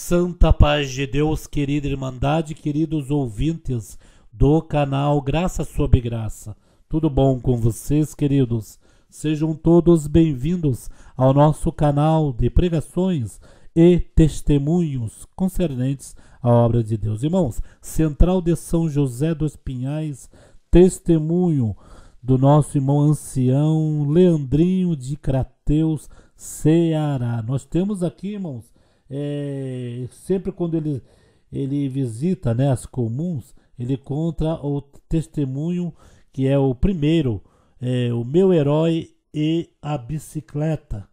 Santa paz de Deus, querida Irmandade, queridos ouvintes do canal Graça sobre Graça. Tudo bom com vocês, queridos? Sejam todos bem-vindos ao nosso canal de pregações e testemunhos concernentes à obra de Deus. Irmãos, Central de São José dos Pinhais, testemunho do nosso irmão ancião Leandrinho de Crateús, Ceará. Nós temos aqui, irmãos, sempre quando ele visita, né, as comuns, ele conta o testemunho que é o primeiro, o meu herói e a bicicleta.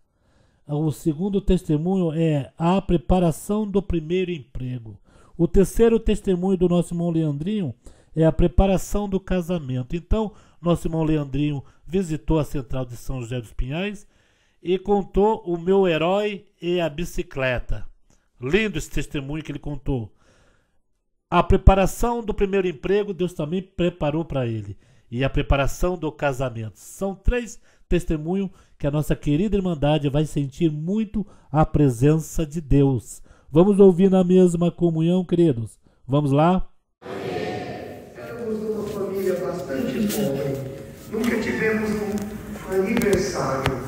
O segundo testemunho é a preparação do primeiro emprego. O terceiro testemunho do nosso irmão Leandrinho é a preparação do casamento. Então, nosso irmão Leandrinho visitou a Central de São José dos Pinhais e contou o meu herói e a bicicleta. Lindo esse testemunho que ele contou. A preparação do primeiro emprego, Deus também preparou para ele. E a preparação do casamento. São 3 testemunhos que a nossa querida Irmandade vai sentir muito a presença de Deus. Vamos ouvir na mesma comunhão, queridos? Vamos lá? Éramos uma família bastante pobre. Nunca tivemos um aniversário.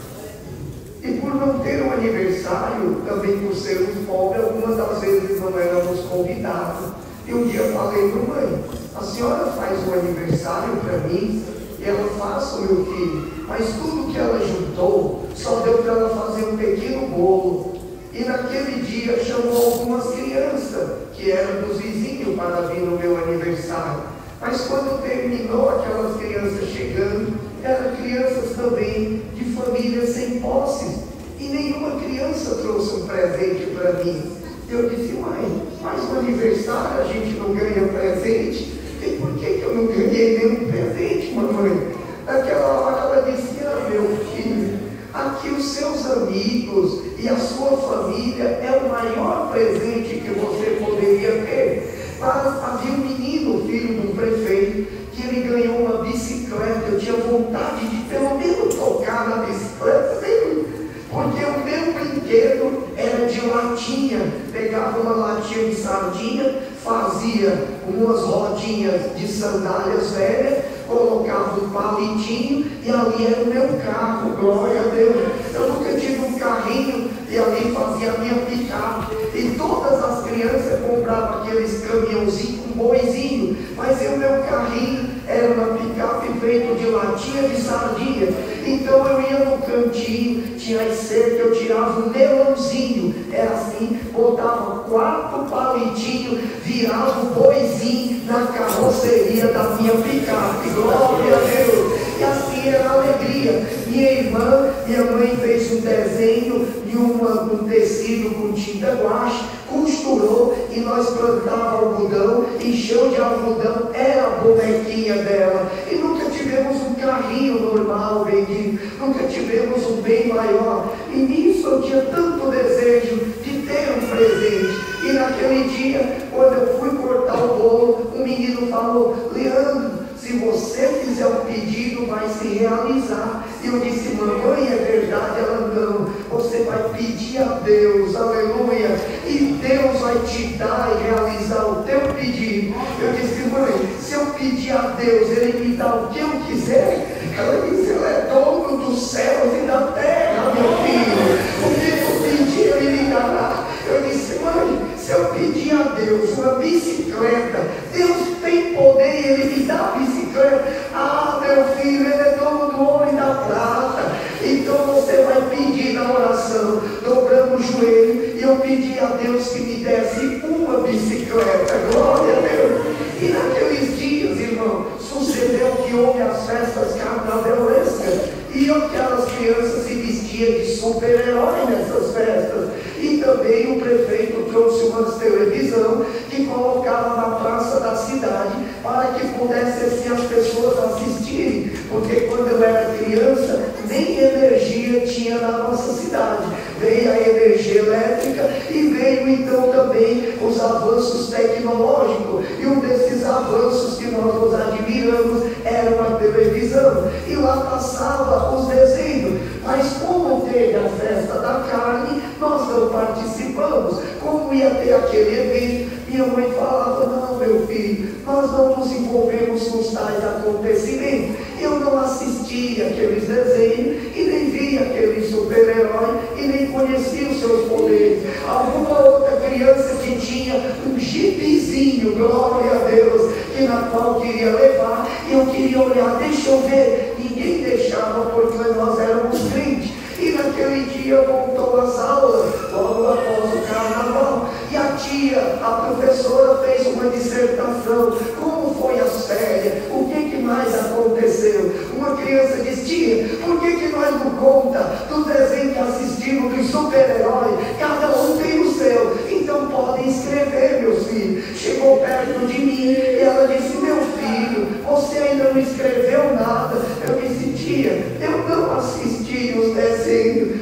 E por não ter um aniversário, também por sermos pobres, algumas das vezes não éramos convidados. E um dia falei para a mãe, a senhora faz um aniversário para mim? E ela faz, meu filho. Mas tudo que ela juntou, só deu para ela fazer um pequeno bolo. E naquele dia chamou algumas crianças, que eram dos vizinhos, para vir no meu aniversário. Mas quando terminou aquelas crianças chegando, eram crianças também de famílias sem posses. E nenhuma criança trouxe um presente para mim. Eu disse, mãe, mas no aniversário a gente não ganha presente? E por que eu não ganhei nenhum presente, mamãe? Naquela hora ela disse, meu filho, aqui os seus amigos e a sua família é o maior presente que você poderia ter. Mas havia um menino, filho de um prefeito, que ele ganhou uma bicicleta. Eu tinha vontade de pelo menos tocar na bicicleta dele, porque o meu brinquedo era de latinha. Pegava uma latinha de sardinha, fazia umas rodinhas de sandálias velhas, colocava um palitinho e ali era o meu carro, glória a Deus. Eu nunca tive um carrinho e ali fazia a minha picape. E todas as crianças compravam aqueles caminhãozinhos com boizinho, mas o meu carrinho era uma picape feita de latinha de sardinha. Então eu ia no cantinho, tinha as cercas, eu tirava um melãozinho, era assim, botava 4 palitinhos, virava o boizinho na carroceria da minha picape, glória a Deus. E assim era a alegria. Minha irmã, minha mãe fez um desenho de um tecido com tinta guache, costurou e nós plantávamos algodão, encheu de algodão, era a bonequinha dela. E nunca tivemos um carrinho normal, bendito, nunca tivemos um bem maior. E nisso eu tinha tanto desejo de ter um presente. E naquele dia, quando eu fui cortar o bolo, um menino falou, Leandro, se você fizer um pedido, vai se realizar. E eu disse, mamãe, é verdade? Ela, não, você vai pedir a Deus, aleluia, e Deus vai te dar e realizar o teu pedido. Eu disse, mãe, se eu pedir a Deus, Ele me dá o que eu quiser. Ela disse, Ele é dono dos céus e da terra, meu filho, o que eu pedir, Ele me dará. Eu disse, mãe, se eu pedir a Deus uma bicicleta, Deus tem poder e Ele me dá a bicicleta. Ah, meu filho, Ele é dono do ouro e da prata. Então você vai pedir na oração, dobrando o joelho, e eu pedi a Deus que me desse uma bicicleta, glória a Deus. E naqueles dias, irmão, sucedeu que houve as festas carnavalescas, e aquelas crianças se vestiam de super-herói nessas festas. E também o prefeito trouxe uma televisão que colocava na praça da cidade para que pudessem assim as pessoas assistirem, porque quando eu era criança nem energia tinha na nossa cidade. Veio a energia elétrica e veio então também os avanços tecnológicos, e um desses avanços que nós nos admiramos era uma televisão, e lá passava os desenhos. Mas como teve a festa da carne, nós não participamos. Como fui até aquele evento, minha mãe falava, não, meu filho, nós não nos envolvemos com tais acontecimentos. Eu não assistia aqueles desenhos, e nem via aquele super-herói, e nem conhecia os seus poderes. Alguma outra criança que tinha um gibizinho, glória a Deus, que na qual queria levar, e eu queria olhar, deixa eu ver. Ninguém deixava, porque nós éramos crentes. E naquele dia voltou às aulas, logo após o carnaval, e a tia, a professora, fez uma dissertação. Como foi as férias? O que mais aconteceu? Uma criança disse, tia, por que nós não conta do desenho que assistimos dos super-heróis? Cada um tem o seu, então podem escrever, meus filhos. Chegou perto de mim e ela disse, meu filho, você ainda não escreveu nada. Eu disse, tia, eu não assisti os desenhos.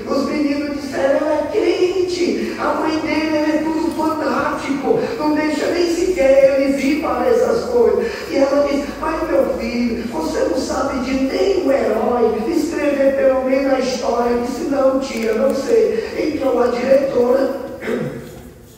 Os meninos disseram, ela é crente, a mãe dele é tudo fanático, não deixa nem sequer eles ir para essas coisas. E ela disse, mas meu filho, você não sabe de nenhum herói, escrever pelo menos a história. Eu disse, não tia, não sei. Então a diretora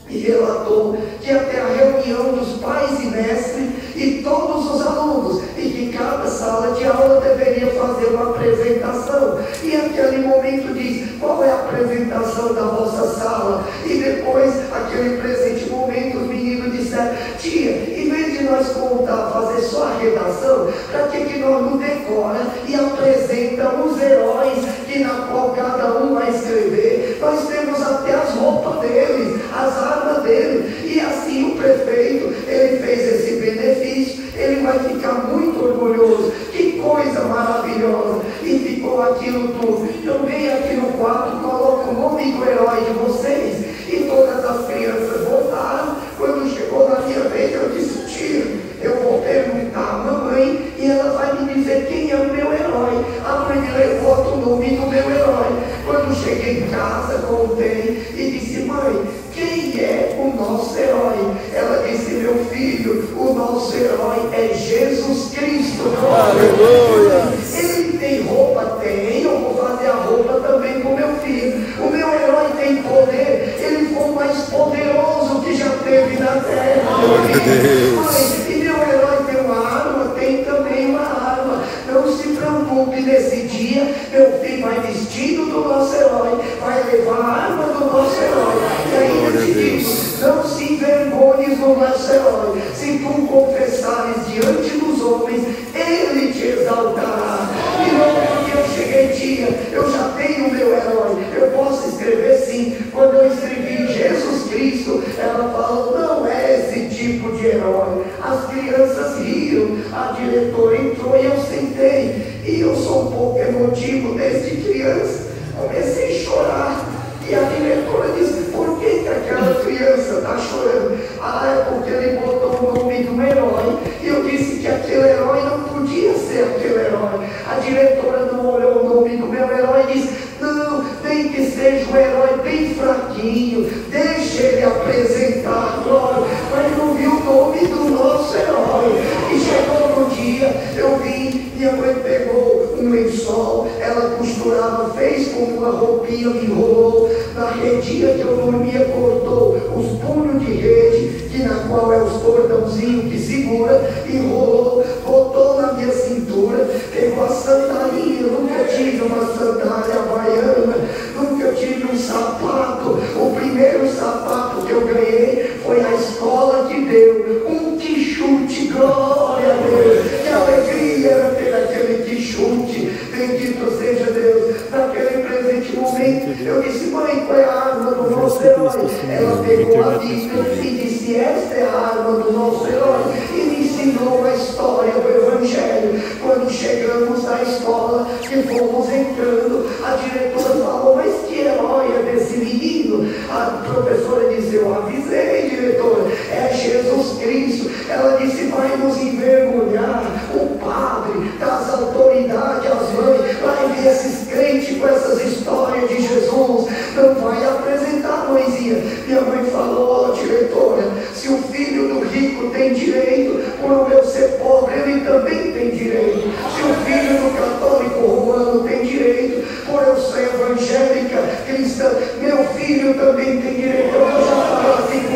e relatou que até a reunião dos pais e mestres e todos os alunos, e que cada sala de aula deveria fazer uma apresentação. E aquele momento diz, qual é a apresentação da vossa sala? E depois, aquele presente momento, os meninos disseram, tia, em vez de nós contar, fazer só a redação, para que nós não decora e apresenta os heróis que na qual cada um vai escrever? Nós temos até as roupas deles, as armas deles, e assim o prefeito, ele fez esse benefício, ele vai ficar muito orgulhoso. Que coisa maravilhosa! E ficou aquilo tudo. Então vem aqui no quarto, coloca o nome do herói de vocês, e todas as crianças voltaram. Quando chegou na minha vez, eu disse, tia, eu vou perguntar à mamãe e ela vai me dizer quem é o meu herói. A mãe me levou o nome do meu herói. Quando cheguei em casa, contei e disse, mãe, quem é o nosso herói? Ela disse, meu filho, o nosso herói é Jesus Cristo. Aleluia! Ele tem roupa? Tem. Eu vou fazer a roupa também com meu filho. O meu herói tem poder. Ele foi o mais poderoso que já teve na terra. Mãe, e meu herói tem uma arma? Tem também uma arma. Não se preocupe, nesse dia meu filho vai vestido do nosso herói, vai levar a arma do nosso herói. E aí eu te digo, não se envergonhes do nosso herói. Se tu confessares diante dos homens, ele te exaltará. E não porque eu cheguei, tia, eu já tenho o meu herói, eu posso escrever sim. Quando eu escrevi Jesus Cristo, ela falou, não é esse tipo de herói. As crianças riram, a diretora entrou e eu sentei. E eu sou um pouco emotivo desde criança. Comecei a chorar. E a diretora disse, por que aquela criança está chorando? Ah, é porque ele botou o nome do herói. E eu disse que aquele herói não podia ser aquele herói. A diretora não olhou o nome do meu herói e disse, não, tem que seja um herói bem fraquinho, deixa ele apresentar, glória. Mas não viu o nome do nosso herói. E chegou no dia, eu vim, minha mãe pegou um lençol, ela costurava, fez como uma roupinha, me enrolou, na redinha que eu dormia, cortou os punhos de rede, que na qual é os cordãozinhos que segura, enrolou, botou na minha cintura, pegou a sandalinha, nunca tive uma sandália havaiana, nunca tive um sapato. O primeiro sapato que eu ganhei foi a escola que deu um quichute, glória a Deus. Que alegria era ter aquele quichute, bendito seja Deus. Naquele presente momento eu disse, mãe, qual é a arma do nosso herói? Ela pegou a Bíblia e disse, esta é a arma do nosso herói, e me ensinou a história do Evangelho. Quando chegamos na escola, que fomos entrando, a diretora falou, mas que herói é desse menino? A professora disse, eu avisei, diretora, é Jesus Cristo. Ela disse, vai nos envergonhar, o padre, das autoridades, as mães, vai ver esses crentes com essas histórias de Jesus, não vai apresentar, mãezinha. Minha mãe falou, ó diretora, se o filho do rico tem direito, por eu ser pobre, ele também tem direito. Se o filho do católico romano tem direito, por eu ser evangélica cristã, meu filho também tem direito. Eu vou já falar assim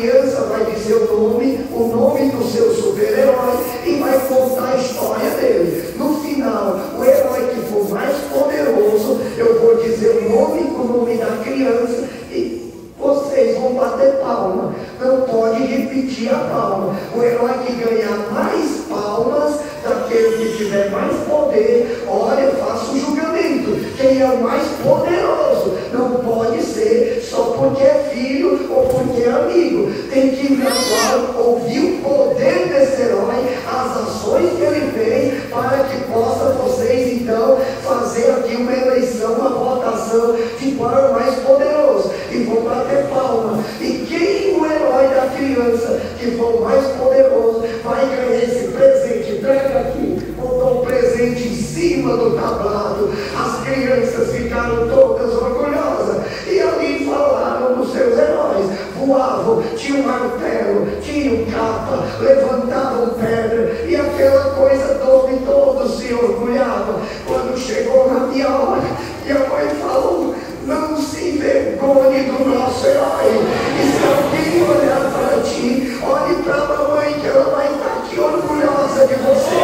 criança vai dizer o nome do seu super-herói e vai contar a história dele. No final, o herói que for mais poderoso, eu vou dizer o nome da criança e vocês vão bater palma. Não pode repetir a palma. O herói que ganhar mais palmas, daquele que tiver mais poder, olha, faça o julgamento. Quem é o mais poderoso? Não pode ser só porque é filho ou porque é amigo. Tem que ouvir o poder desse herói, as ações que ele fez, para que possa vocês então fazer aqui uma eleição, uma votação de qual é o mais poderoso. E vou bater palma. E quem o herói da criança que for mais poderoso vai ganhar esse presente. Pega aqui, botou um presente em cima do tablado. As crianças ficaram todas orgulhosas e ali falaram dos seus heróis. Voavam, tinha um martelo, tinha um capa, levantavam pedra e aquela coisa toda, e todos se orgulhavam. Quando chegou na minha hora, minha mãe falou: não se envergonhe do nosso herói. E se alguém olhar para ti, olhe para a mamãe, que ela vai estar aqui orgulhosa de você.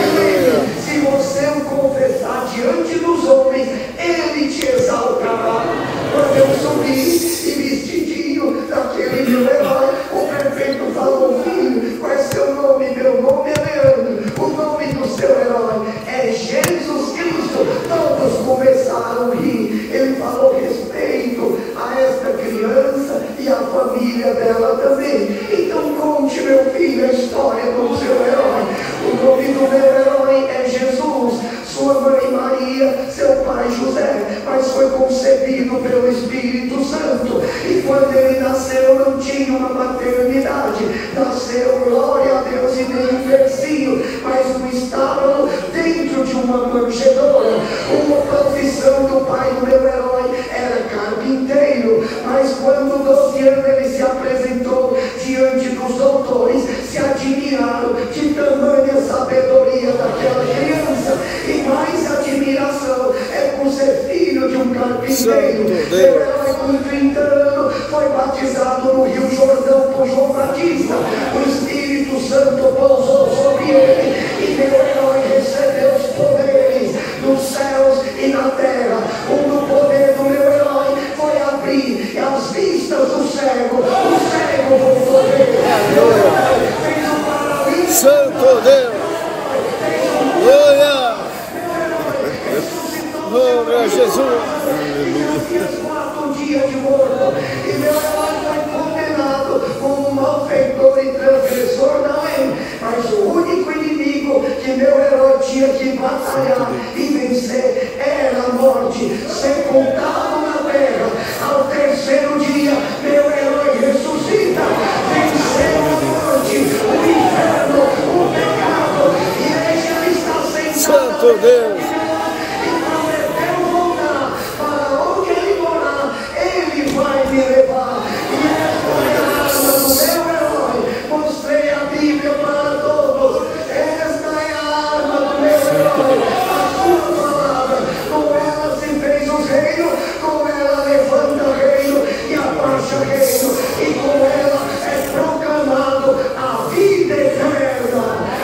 E lembre, se você o confessar diante dos homens, ele te exaltará. Quando eu subi e vestidinho daquele meu herói, o prefeito falou: filho, qual é seu nome? Meu nome é Leandro. O nome do seu herói é Jesus Cristo. Todos começaram a rir. Ele falou respeito a esta criança e a família dela também. Então conte, meu filho, a história do seu herói. O nome do meu herói é Jesus. Sua mãe Maria, seu pai José, mas foi concebido pelo Espírito Santo. E quando ele nasceu não tinha uma maternidade. Nasceu, glória a Deus, e nem um bercinho, mas um estábulo dentro de uma manjedoura. Uma profissão do pai do meu herói era carpinteiro, mas quando 12 anos ele se apresentou diante dos doutores, se admiraram de tamanha sabedoria daquela criança. E mais admiração é por ser filho de um carpinteiro. Meu herói, com 30 anos, foi batizado no Rio Jordão por João Batista. O Espírito Santo pousou sobre ele e meu herói recebeu os poderes dos céus e na terra. O poder do meu herói foi abrir as vistas do cego. O cego voltou a ver. Meu herói fez um paralítico. Santo Deus! Glória! Glória a Jesus! Um dia de morto. E meu herói foi condenado como um malfeitor e transgressor da lei. Mas o único inimigo que meu herói tinha que batalhar e vencer era a morte. Sepultado na terra, ao terceiro dia, meu herói ressuscita, venceu a morte, o inferno, o pecado. E ele está sentado. Santo Deus! E prometeu voltar para onde ele morar, ele vai me levar. E esta é a arma do meu herói. Mostrei a Bíblia para todos. Esta é a arma do meu herói. A sua palavra. Com ela se fez o reino, com ela levanta reino e abaixa reino. E com ela é proclamado a vida eterna.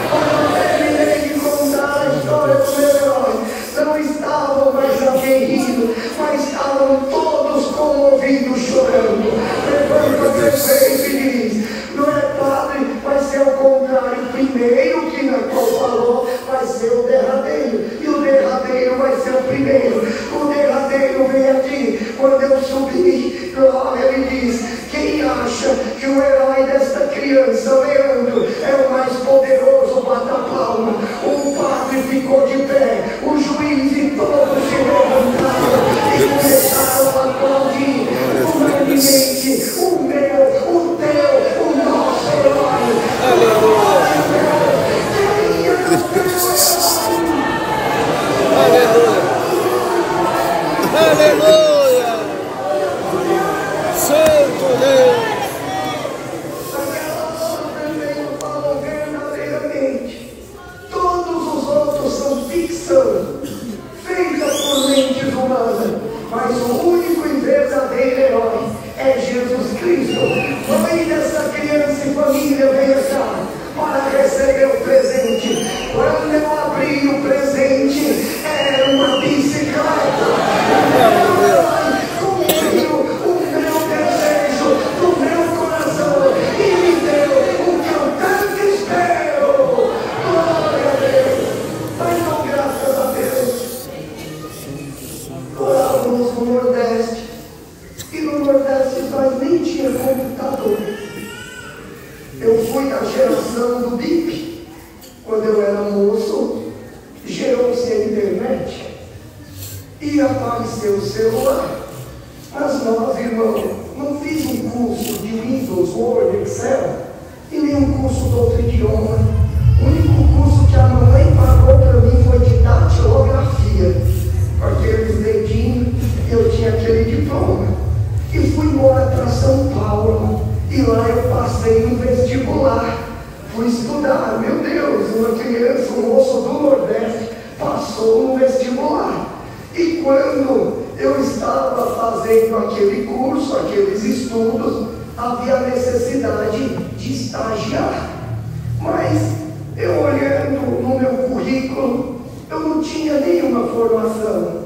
Quando eu terminei de contar a história do meu herói, não estavam mais alguém rindo, mas estavam todos comovidos, chorando. Levanta o prefeito e diz: não é padre, vai ser o contrário. Primeiro que Nacol falou vai ser o derradeiro, e o derradeiro vai ser o primeiro. O derradeiro vem aqui. Quando eu subi, glória, ele diz: quem acha que o herói desta criança, Leandro, é o mais poderoso? Bata palma. O padre ficou de pé, o juiz e todos se levantaram e começaram a aplaudir unanimemente: o meu, o teu, o nosso herói. Aleluia! Aleluia! Santo Deus! Verdadeiramente, todos os outros são ficção. criança e família, venha cá para receber o presente. Quando eu abri o presente, era uma bicicleta. Cumpriu o meu desejo do meu coração e me deu o que eu tanto espero. Glória a Deus. Então, graças a Deus. Morávamos no Nordeste. E no Nordeste nós nem tinha computador. Eu fui da geração do BIP. Quando eu era moço, gerou-se a internet e apareceu o celular. Mas nós, irmão, não fiz um curso de Windows, Word, Excel e nenhum curso de outro idioma. O único curso que a mamãe pagou para mim foi de datilografia. Com aqueles dedinhos, eu tinha aquele diploma. E fui embora para São Paulo. E lá eu passei no vestibular. Fui estudar. Meu Deus, uma criança, um moço do Nordeste, passou no vestibular. E quando eu estava fazendo aquele curso, aqueles estudos, havia necessidade de estagiar. Mas eu olhando no meu currículo, eu não tinha nenhuma formação.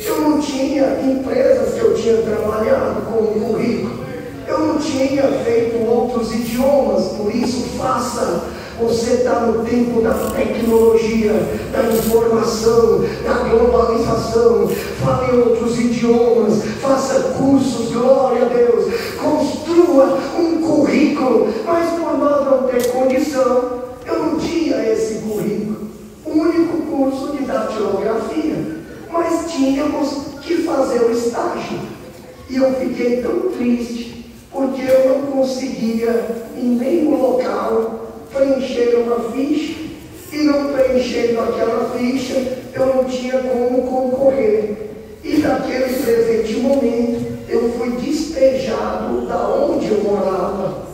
Eu não tinha empresas que eu tinha trabalhado com o currículo. Eu não tinha feito outros idiomas, por isso faça. Você está no tempo da tecnologia, da informação, da globalização. Fale outros idiomas, faça cursos, glória a Deus. Construa um currículo, mas por nós não ter condição, eu não tinha esse currículo. O único curso de datilografia, mas tínhamos que fazer o estágio. E eu fiquei tão triste, porque eu não conseguia em nenhum local preencher uma ficha, e não preenchendo aquela ficha, eu não tinha como concorrer. E naquele presente momento, eu fui despejado da onde eu morava,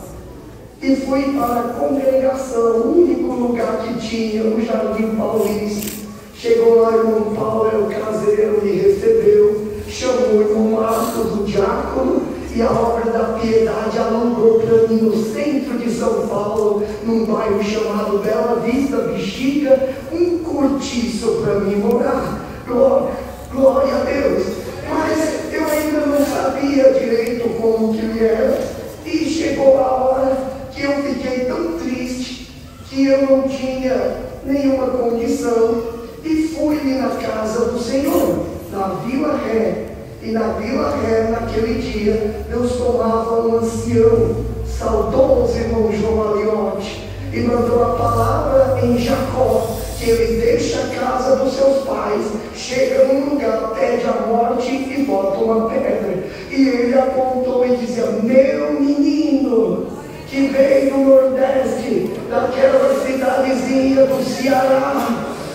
e fui para a congregação, o único lugar que tinha, no Jardim Paulista. Chegou lá, o irmão Paulo, o caseiro, me recebeu, chamou o irmão Marcos, o diácono, e a obra da piedade alugou para mim no centro de São Paulo, num bairro chamado Bela Vista, Bexiga, um cortiço para mim morar. Glória a Deus. Mas eu ainda não sabia direito como que era, e chegou a hora que eu fiquei tão triste que eu não tinha nenhuma condição, e fui na casa do Senhor, na Vila Ré. E na Vila Ré, naquele dia, Deus tomava um ancião, saudoso irmão João Aliotti, e mandou a palavra em Jacó, que ele deixa a casa dos seus pais, chega num lugar, pede a morte e bota uma pedra. E ele apontou e dizia: meu menino, que veio do Nordeste, daquela cidadezinha do Ceará,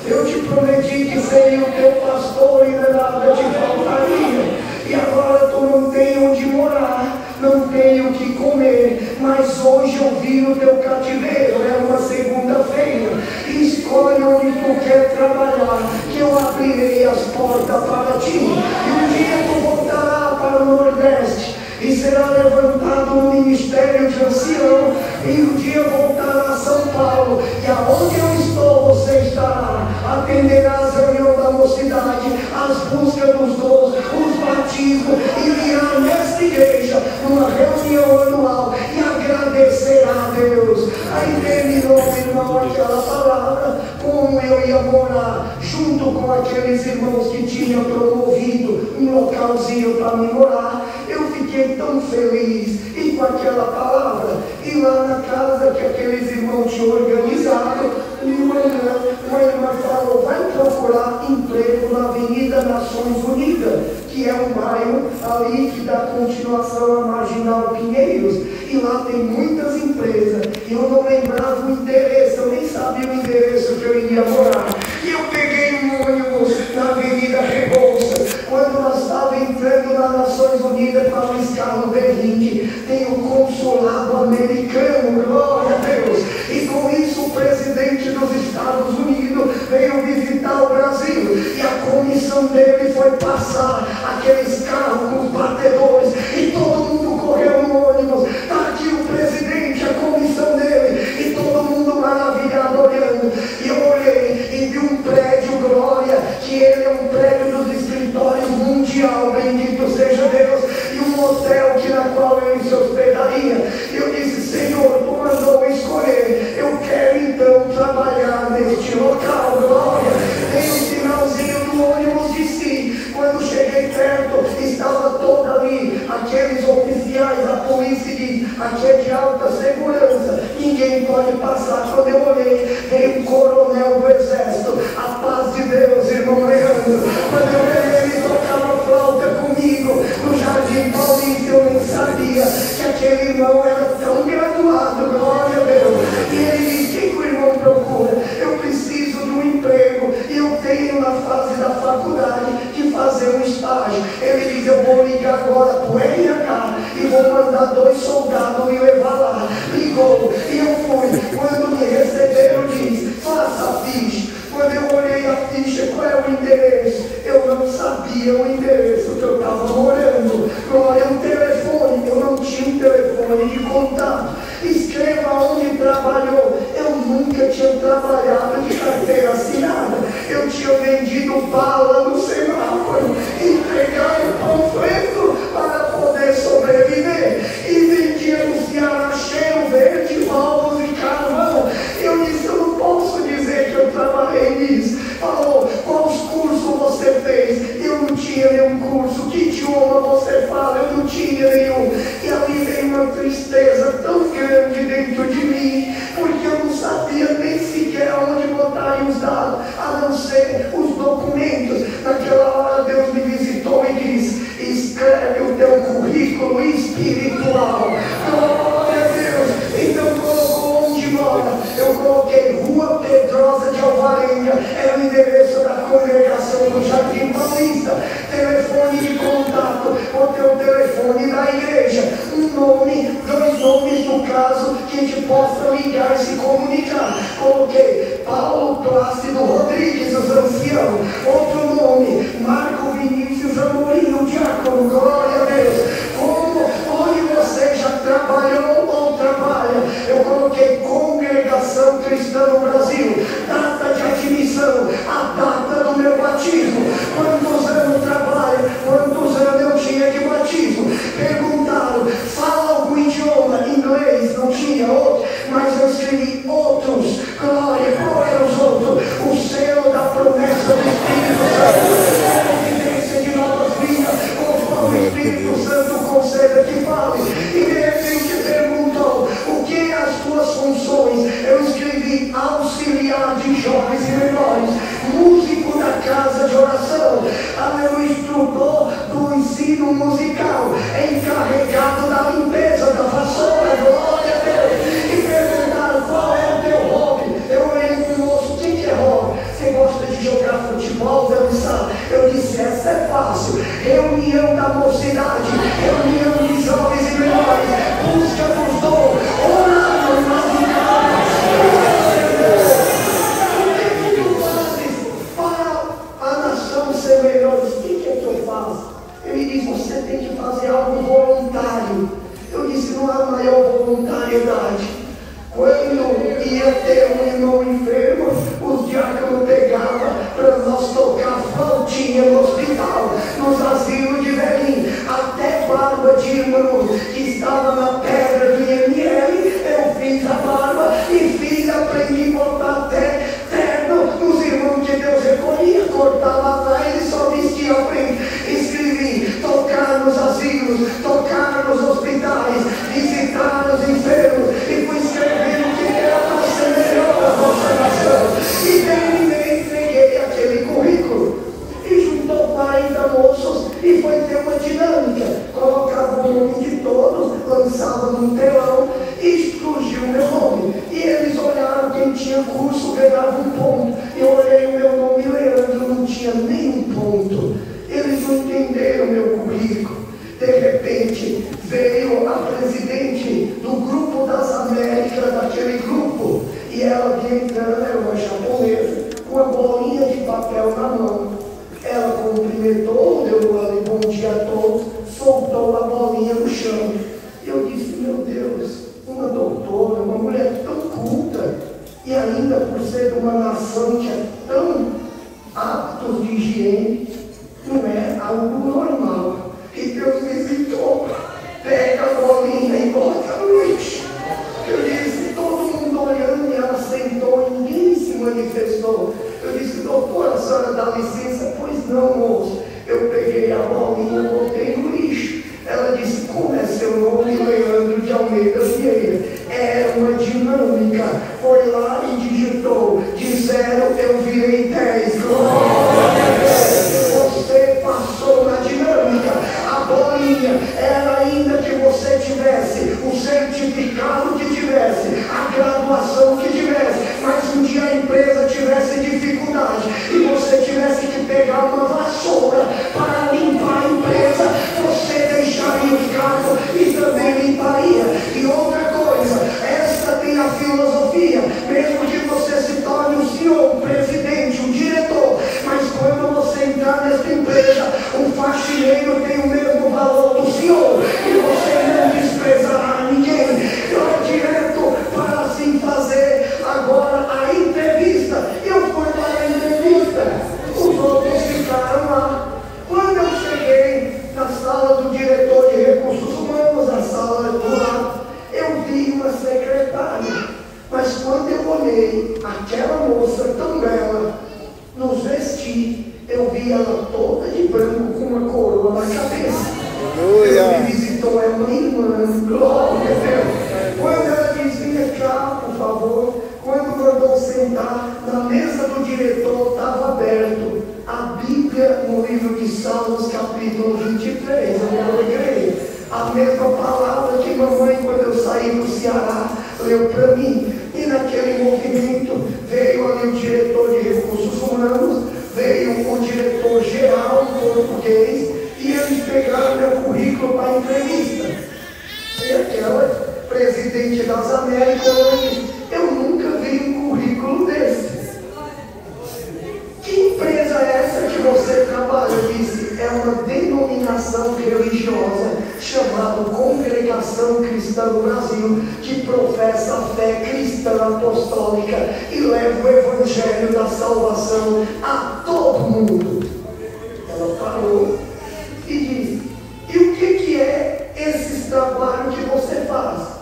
eu te prometi que seria o teu pastor e nada te faltaria. E agora tu não tem onde morar, não tem o que comer, mas hoje eu vi o teu cativeiro, é uma segunda-feira. Escolhe onde tu quer trabalhar, que eu abrirei as portas para ti. E um dia tu voltará para o Nordeste e será levantado no ministério de ancião, e um dia voltará a São Paulo, e aonde eu estou você estará, atenderá a reunião da mocidade, as buscas dos 12, os batismos, e virá nesta igreja, numa reunião anual, e agradecerá a Deus. Aí terminou, irmão, aquela palavra, como eu ia morar junto com aqueles irmãos que tinham promovido um localzinho para me morar. Eu fiquei tão feliz, e com aquela palavra, e lá na casa que aqueles irmãos tinham organizado, uma irmã falou: vai procurar emprego na Avenida Nações Unidas, que é um bairro ali que dá continuação à Marginal Pinheiros, e lá tem muitas empresas. E eu não lembrava o endereço, eu nem sabia o endereço que eu iria morar. E eu peguei um ônibus na Avenida Rebouças. Quando nós estávamos entrando nas Nações Unidas para arriscar no Berlim, tem o consulado americano, glória a Deus. E com isso o presidente dos Estados Unidos veio visitar o Brasil, e a comissão dele foi passar aqueles carros com os batedores, e todo mundo correu no ônibus. Está aqui o presidente é de alta segurança, ninguém pode passar. Quando eu olhei, veio um coronel do exército, a paz de Deus, irmão Leandro. Quando eu olhei, ele tocava flauta comigo no Jardim Paulista, eu nem sabia que aquele irmão era tão graduado, glória a Deus. E ele disse: o que o irmão procura? Eu preciso de um emprego e eu tenho na fase da faculdade de fazer um estágio. Ele diz: eu vou ligar agora para o RH e vou mandar 2 soldados me levar lá. Ligou e eu fui. Quando me receberam, diz: faça a ficha. Quando eu olhei a ficha, qual é o endereço? Eu não sabia o endereço que eu estava morando. Glória, um telefone. Eu não tinha um telefone de contato. Escreva onde trabalhou. Eu nunca tinha trabalhado de carteira assinada. Eu tinha vendido bala no semáforo, entregado panfleto para poder sobreviver. E vendia no Ceará cheio verde, ovos e carvão. Eu disse: eu não posso dizer que eu trabalhei nisso. Falou: quais cursos você fez? Eu não tinha nenhum curso. Que idioma você fala? Eu não tinha nenhum. E ali veio uma tristeza tão grande dentro de mim, porque eu não sabia nem sequer onde botar os dados, a não ser os documentos. Naquela hora Deus me visitou e disse: escreve o teu currículo espiritual. Glória a Deus. Então colocou onde mora. Eu coloquei Rua Pedrosa de Alvarenga, é o endereço da congregação do Jardim Paulista. Telefone de contato, botei o telefone da igreja, um nome, 2 nomes no caso, que a gente possa ligar e se comunicar. Coloquei Paulo Plácido Rodrigues, os anciãos. Outro nome, Marco Vinícius Amorim, o diácono. Glória a Deus. Onde você já trabalhou ou trabalha? Eu coloquei Congregação Cristã no Brasil, data de admissão, a data do meu batismo, quantos anos trabalho, quantos anos eu tinha de batismo. Perguntaram: fala algum idioma? Inglês, não tinha outro, mas eu escrevi outros. Glória, qual eram os outros? O selo da promessa do Espírito Santo, a evidência de novas vidas, conforme o Espírito Santo conceda que fale. E de repente perguntou: o que é as tuas funções? Eu escrevi auxiliar de jovens e menores, músico da casa de oração, instrutor do ensino musical, encarregado da limpeza da vassoura. Glória a Deus. E perguntaram: qual é o teu hobby? Eu olhei para o moço: o que é hobby? Você gosta de jogar futebol, dançar? Eu disse: essa é fácil. Reunião da mocidade, reunião de jovens e menores, busca dos dons, orando, imaginando. O que tu fazes para a nação ser melhor? O que é que eu faço? Ele disse: você tem que fazer algo voluntário. Eu disse: não há maior voluntariedade. Quando ia ter um irmão enfermo, os diáconos pegavam para nós tocar flautinha no hospital, nos asilos de velhinho. Até barba de irmão que estava na pedra do IML, eu fiz a barba e fiz, aprendi a botar até terno nos irmãos que Deus recolhia, cortava atrás e só vestia a frente. Escrevi: tocar nos asilos, tocar nos hospitais, visitar os enfermos, e fui escrevendo o que era para ser melhor a nossa nação. E terminei, entreguei aquele currículo e juntou 40 moços e foi ter uma dinâmica. Colocava o nome de todos, lançava num telão e surgiu o meu nome. E eles olharam, quem tinha curso ganhava um ponto. Eu olhei o meu nome, Leandro, não tinha nenhum ponto. Eles não entenderam o meu currículo. De repente veio a presidente do Grupo das Américas, daquele grupo, e ela vinha entrando, era uma japonesa, com uma bolinha de papel na mão. Ela cumprimentou, deu ali bom dia a todos, soltou a bolinha no chão. E eu disse: meu Deus, uma doutora, uma mulher tão culta, e ainda por ser de uma nação que é tão aptos de higiene, não é algo normal. E Deus visitou, pega a bolinha e bota no lixo. Eu disse: todo mundo olhando, e ela sentou, e ninguém se manifestou. Eu disse: doutora, a senhora dá licença? Pois não, moço. Eu peguei a bolinha e botei no lixo. Ela disse: como é seu nome? Leandro de Almeida Vieira. dinâmica. Foi lá e digitou: de 0 eu virei 10. Glória a Deus. Você passou na dinâmica. A bolinha era ainda que você tivesse o certificado que tivesse, a graduação que tivesse, mas um dia a empresa tivesse dificuldade e você tivesse que pegar uma vassoura para limpar a empresa, você deixaria os carros e também limparia. E outra coisa, esta tem a filosofia, mesmo que você se torne um CEO, um presidente, um diretor, mas quando você entrar nesta empresa, o faxineiro tem o mesmo valor do CEO e você não desprezará ninguém. Direto para assim fazer agora a entrevista. Eu fui para a entrevista, os outros ficaram lá. Quando eu cheguei na sala do diretor de recursos humanos, a sala do lado, eu vi uma secretária. Mas quando eu olhei aquela moça tão bela nos vestir, eu vi ela toda de branco com uma coroa na cabeça. Deus me visitou, é uma irmã, glória a Deus. Quando ela disse: vinha cá, por favor, quando mandou sentar, na mesa do diretor estava aberto a Bíblia no livro de Salmos, capítulo 23. Eu me alegrei. A mesma palavra que mamãe, quando eu saí do Ceará, leu para mim. E naquele movimento veio ali o diretor de recursos humanos, veio o diretor geral português, e eles pegaram meu currículo para a entrevista. E aquela presidente das Américas, ela disse: eu nunca vi um currículo desse. Que empresa é essa que você trabalha? Eu disse: é uma denominação religiosa chamada Congregação Cristã do Brasil, que professa a fé cristã apostólica e leva o evangelho da salvação a todo mundo. Ela parou e disse: e o que é esse trabalho que você faz?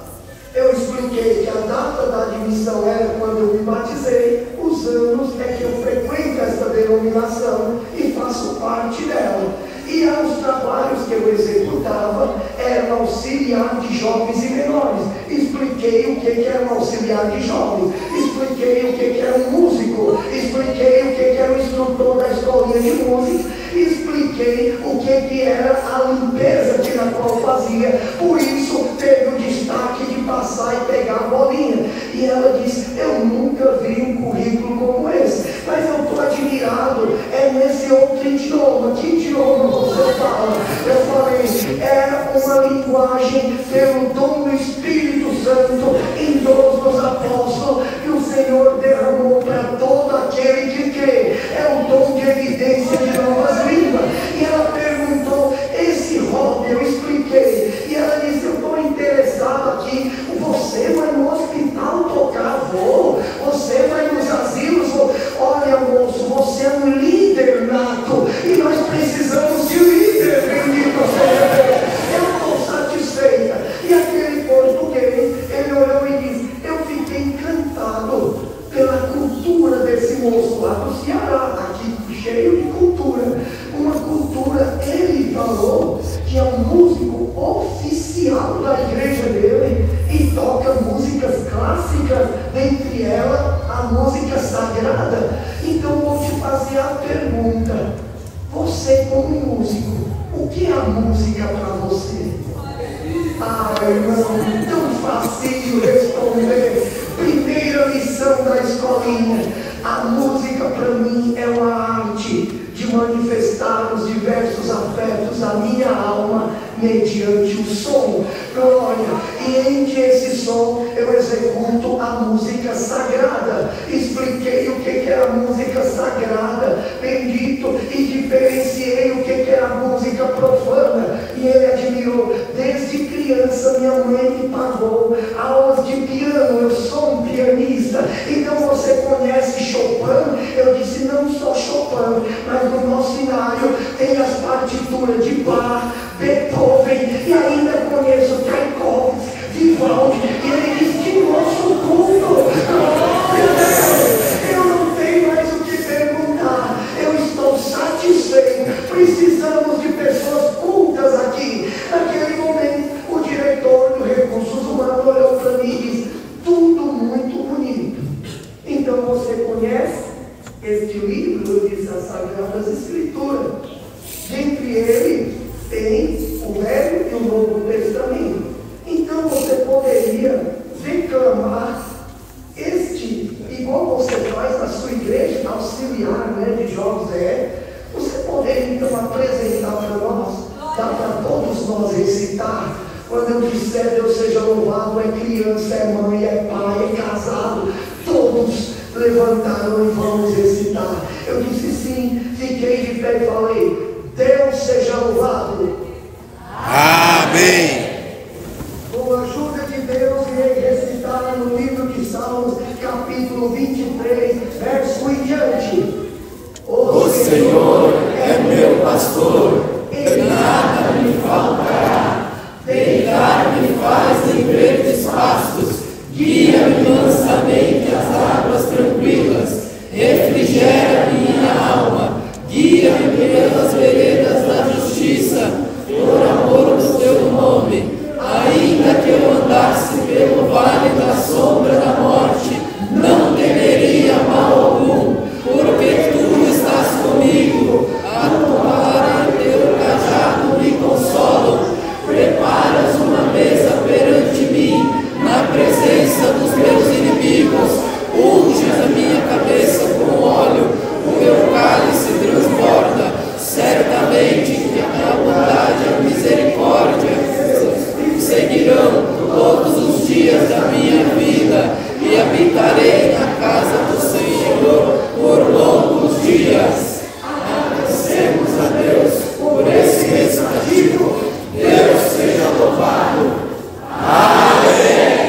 Eu expliquei que a data da admissão era quando eu me batizei, os anos é que eu frequento essa denominação e faço parte dela. E os trabalhos que eu executava eram auxiliar de jovens e menores. Expliquei o que era um auxiliar de jovens, expliquei o que era um músico, expliquei o que era um instrutor da escolinha de música, expliquei o que era a limpeza que na qual fazia. Por isso teve o destaque de passar e pegar a bolinha. E ela disse: eu nunca vi um currículo como esse, mas eu estou admirado, é nesse outro idioma. Que idioma você fala? Eu falei: era uma linguagem pelo dom do Espírito Santo em todos os apóstolos que o Senhor derramou para todo aquele que crê. É o dom de evidência de novas línguas. E ela perguntou: esse hobby, eu expliquei, e ela disse: eu estou interessado aqui, você vai no hospital tocar voo, você vai nos asilos, olha moço, você é um líder nato, e nós precisamos de líder, bendito seja Deus. Eu estou satisfeita. E aquele português, ele olhou e disse: eu fiquei encantado pela cultura desse moço lá do Ceará, aqui cheio de cultura, uma cultura. Ele falou que é um músico oficial da igreja dele e toca músicas clássicas, dentre elas a música sagrada. Então vou te fazer a pergunta: você como músico, o que é a música para você? Ah, irmão, tão fácil responder. Primeira lição da escolinha: a música para mim é uma arte de manifestar os diversos afetos da minha alma mediante o som. Glória! E entre esse som eu executo a música sagrada. Expliquei o que era a música sagrada, bendito, e diferenciei o que era a música profana. E ele admirou. Desde criança minha mãe me pagou aulas de piano, eu sou um pianista. Então você conhece Chopin? Eu disse: não só Chopin, mas no nosso cenário tem as partituras de Bach, Beethoven, e ainda conheço Tchaikovsky, Vivaldi. E ele disse: que nosso culto! Eu não tenho mais o que perguntar, eu estou satisfeito. Precisamos de pessoas cultas aqui. Naquele momento, o diretor do Recursos Humanos olhou para mim e disse: tudo muito conhece este livro? Eu disse: as Sagradas Escrituras. Dentre ele tem o Velho e o Novo Testamento. Então você poderia declamar igual você faz na sua igreja, auxiliar, né, de José. Você poderia então apresentar para nós, dá para todos nós recitar. Quando eu disser Deus seja louvado, é criança, é mãe, é pai, é casado, todos levantaram e vamos recitar. Eu disse sim, fiquei de pé e falei: Deus seja louvado. Amém. Com a ajuda de Deus, irei recitar no livro de Salmos, capítulo 23, verso em diante. O Senhor é meu pastor, e nada me faltará. Deitar-me faz em verdes pastos, guia-me mansamente às águas tranquilas, refrigera minha alma, guia-me pelas veredas da justiça, por amor do teu nome. Ainda que eu andasse pelo vale da sombra da morte, não temeria mal algum, porque tu estás comigo. A tua vara e teu cajado me consolam. Preparas uma mesa perante mim, na presença dos meus inimigos. Unges a minha cabeça com óleo, o meu cálice transborda. Certamente que a bondade e a misericórdia seguirão todos os dias da minha vida, e habitarei na casa do Senhor por longos dias. Agradecemos a Deus por esse recitativo. Deus seja louvado. Amém.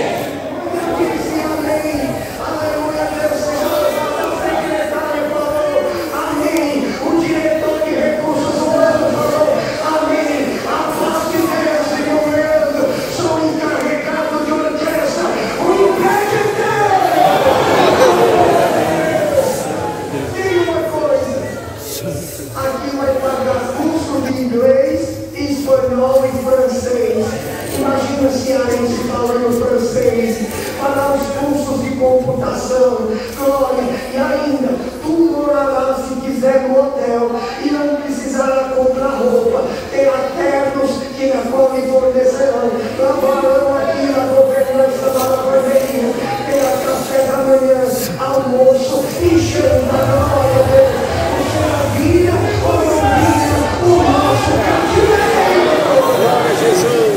Imagina cearense falando francês, para os cursos de computação, glória, e ainda tu morarás se quiser no hotel e não precisará comprar roupa, terá ternos que na qual me fornecerão, lavarão aqui na governança da vermelhinha, terá café da manhã, almoço e janta, glória a Deus. Você vira ou não vira o nosso cativeiro? Glória a Jesus.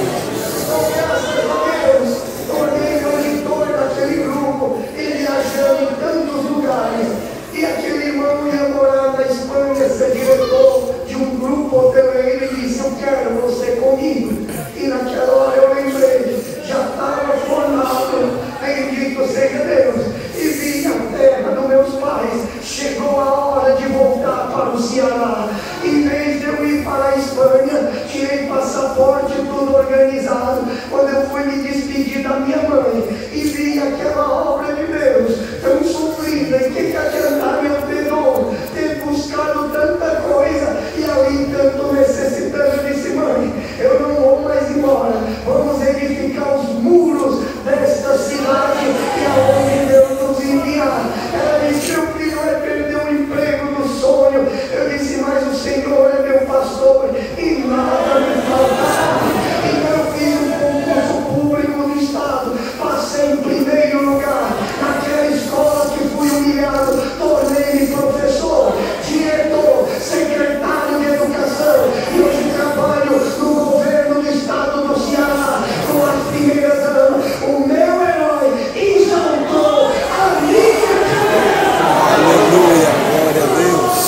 Viajando em tantos lugares, e aquele irmão ia morar na Espanha, ser diretor de um grupo hoteleiro, e disse: eu quero você comigo. E naquela hora eu lembrei, já estava formado, bendito seja Deus, e vi a terra dos meus pais. Chegou a hora de voltar para o Ceará. Em vez de eu ir para a Espanha, tirei passaporte, tudo organizado. Quando eu fui me despedir da minha mãe e vi aquela obra de Deus tão sofrida, e que adiantar meu tenor ter buscado tanta coisa e ali tanto necessitando, disse: mãe, eu não vou mais embora, vamos edificar os muros desta cidade e aonde Deus nos enviar. Ela disse: meu filho vai perder o emprego do sonho. Eu disse: mas o Senhor é meu pastor e nada me faltará. Então eu fiz um concurso público do Estado, passei em primeiro lugar naquela escola que fui humilhado, tornei-me professor, diretor, secretário de educação, e hoje trabalho no governo do estado do Ceará, com as primeiras anos. O meu herói exaltou a minha cabeça. Aleluia, glória a Deus.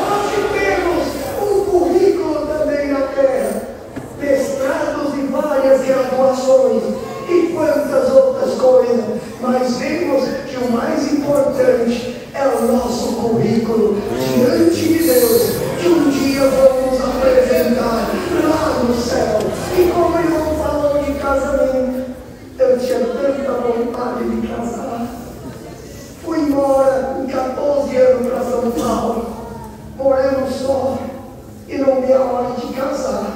Hoje temos um currículo também na terra, mestrados e várias graduações e quantas outras coisas, mas vemos que o mais importante é o nosso currículo diante de Deus, que um dia vamos apresentar lá no céu. E como o irmão falou de casamento, eu tinha tanta vontade de casar. Fui embora com 14 anos para São Paulo, morando só, e não deu a hora de casar.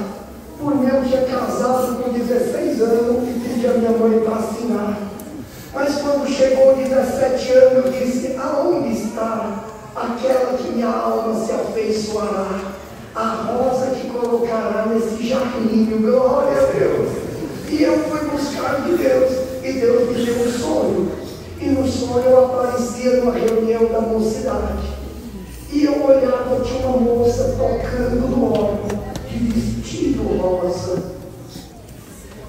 Por mim, eu tinha casado com 16 anos e pedi a minha mãe para assinar. Mas quando chegou 17 anos, eu disse: aonde está aquela que minha alma se afeiçoará? A rosa que colocará nesse jardim, glória a Deus. E eu fui buscar de Deus, e Deus me deu um sonho. E no sonho eu aparecia numa reunião da mocidade. E eu olhava, tinha uma moça tocando no órgão, de vestido rosa.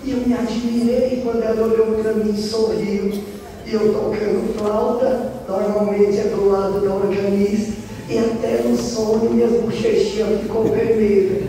E eu me admirei quando ela olhou para mim e sorriu. E eu tocando flauta, normalmente é do lado da organista. E até no sonho minhas bochechinhas ficou vermelhas.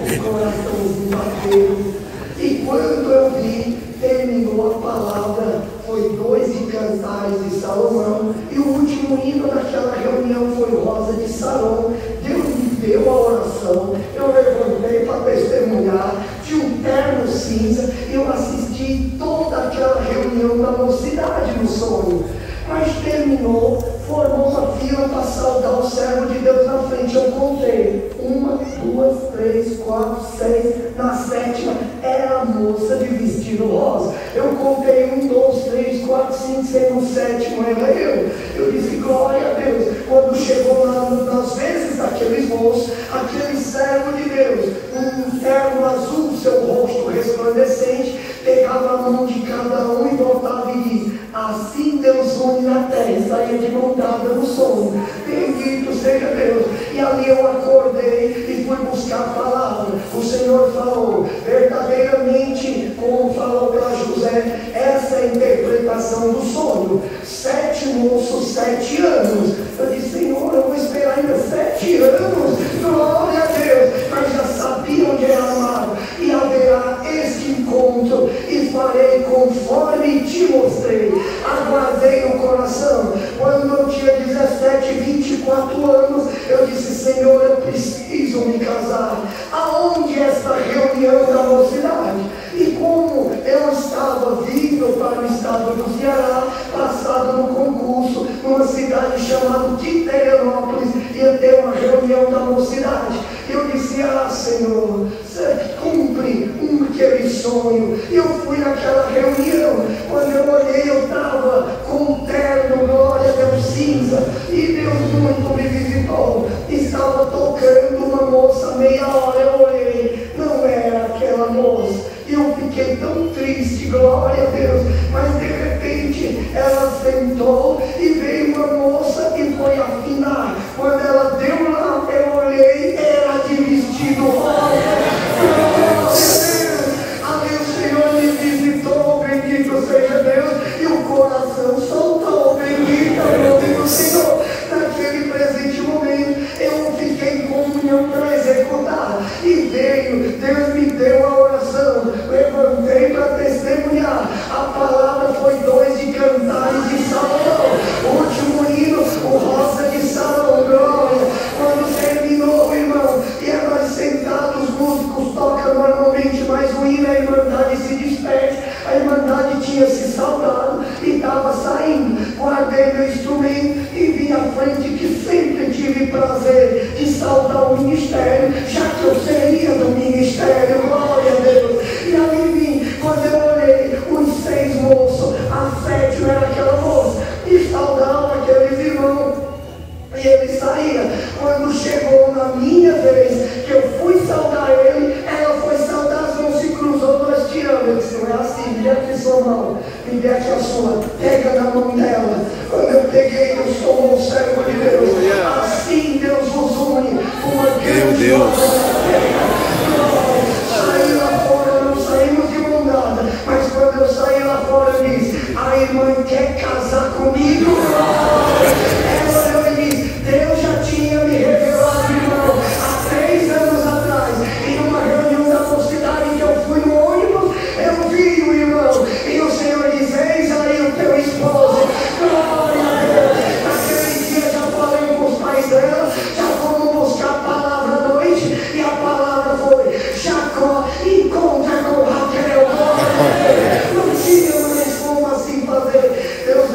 O coraçãozinho bateu. E quando eu vi, terminou a palavra, foi 2 de Cantares de Salomão. E o último hino daquela reunião foi Rosa de Saron. Deus me deu a oração. Eu levantei para testemunhar. Tinha um terno cinza. Eu assisti toda aquela reunião da mocidade no sonho. Mas terminou, formou uma fila para saudar o servo de Deus na frente. Eu contei: 1, 2, 3, 4, 6. Na 7ª era a moça de vestido rosa. Eu contei 1, 2, 3, 4, 5, 6. No 7º era eu. Eu disse: glória a Deus. Quando chegou lá nas vezes daqueles moços, aquele servo de Deus, um terno azul, seu rosto resplandecente, pegava a mão de cada um e voltava e dizia: assim Deus une na terra. E saía de mão dada no sonho. Bendito seja Deus. E ali eu acordei e fui buscar a palavra. O Senhor falou verdadeiramente, como falou para José. Essa é a interpretação do sonho. 7 moços, 7 anos. Eu disse: Senhor, eu vou esperar ainda 7 anos. Glória a Deus. Mas já sabia onde era amado. E haverá este encontro. E farei conforme te mostrei. Aguardei no coração. Quando eu tinha 17, 24 anos, eu disse: Senhor, eu preciso me casar. Aonde é esta reunião da mocidade? E como eu estava vindo para o estado do Ceará, passado no concurso, numa cidade chamada Quiterianópolis, ia ter uma reunião da mocidade. Eu disse: ah, Senhor, cumpre aquele sonho. Eu fui naquela reunião. Quando eu olhei, eu estava com um terno, glória a Deus, cinza. E Deus muito me visitou. Estava tocando uma moça meia hora. Eu olhei, não era aquela moça. E eu fiquei tão triste, glória a Deus. Mas de repente ela sentou e veio uma moça e foi afinar. Quando ela deu lá, eu olhei, era de vestido rosa. Glória a Deus. Ali o Senhor me visitou, bendito seja Deus. E o coração soltou, bendito é o nome do Senhor. Naquele presente momento, eu fiquei em comunhão para executar. E veio, Deus me deu a oração. Levantei para testemunhar. A palavra foi 2 de Cantares de Salomão. O último hino, o Rosa de Saron, glória. Quando terminou, irmão, e é nós sentados, os músicos tocam normalmente, mas o hino, a irmandade se despede. A irmandade tinha se saudado e estava saindo. Guardei meu instrumento e vim à frente, que sempre tive prazer de saudar o ministério, já que eu seria do ministério, glória a Deus. E ali vim, quando eu olhei, os 6 moços, a 7ª era aquela moça, e saudavam aqueles irmãos. E ele saía. Quando chegou na minha vez, que eu fui saudar ele, ela foi saudar, as mãos se cruzou, nós tiramos. Eu disse: não é assim, me dê aqui sua mão, me dê aqui a sua, pega na mão dela. Quando eu peguei, eu sou um servo de Deus. Assim Deus vos une, uma grande saí lá fora, não saímos de mão dada, mas quando eu saí lá fora, eu disse: a irmã quer casar comigo? Ela olhou e disse: Deus já tinha me revelado, irmão, há 3 anos atrás, em uma reunião da mocidade que eu fui no ônibus, eu vi o irmão, e o Senhor diz: eis aí o teu esposo. Glória a Deus. Naquele dia já falei com os pais dela, já fomos buscar a palavra à noite, e a palavra foi: Jacó encontra com Raquel. Glória a Deus. Não tinha mais como assim fazer. Deus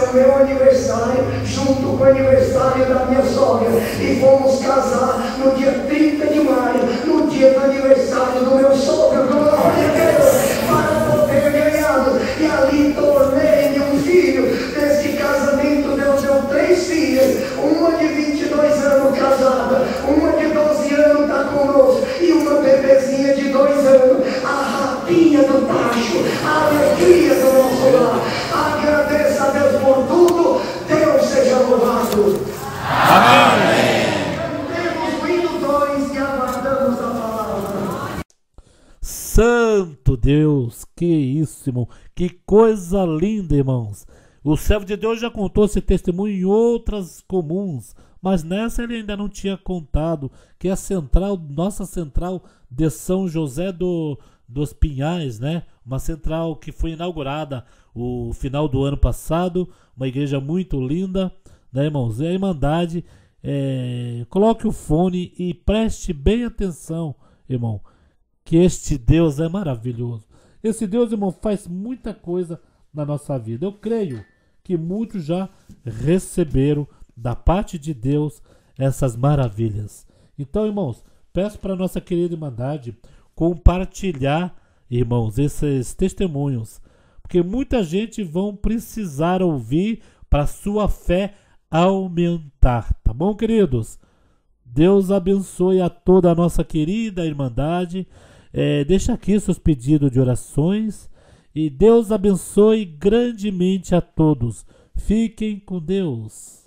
o meu aniversário junto com o aniversário da minha sogra e fomos casar no dia 30 de maio, no dia do aniversário do meu sogro. Glória a Deus, para poder ganhá-los. E ali tornei-me um filho. Desse casamento Deus deu 3 filhas, uma de 22 anos casada, uma de 12 anos está conosco e uma bebezinha de 2 anos, a rapinha do tacho, a alegria do nosso lar. Agradeça a Deus por tudo. Deus seja louvado. Amém. Cantemos o hino 2 e aguardamos a palavra. Santo Deus, que isso, irmão. Que coisa linda, irmãos. O servo de Deus já contou esse testemunho em outras comuns, mas nessa ele ainda não tinha contado, que é a central, nossa central de São José dos Pinhais, né? Uma central que foi inaugurada o final do ano passado, uma igreja muito linda, né, irmãos? E a Irmandade, coloque o fone e preste bem atenção, irmão, que este Deus é maravilhoso. Esse Deus, irmão, faz muita coisa na nossa vida. Eu creio que muitos já receberam da parte de Deus essas maravilhas. Então, irmãos, peço para nossa querida Irmandade compartilhar, irmãos, esses testemunhos, porque muita gente vão precisar ouvir para sua fé aumentar, tá bom, queridos? Deus abençoe a toda a nossa querida Irmandade. Deixa aqui seus pedidos de orações e Deus abençoe grandemente a todos. Fiquem com Deus.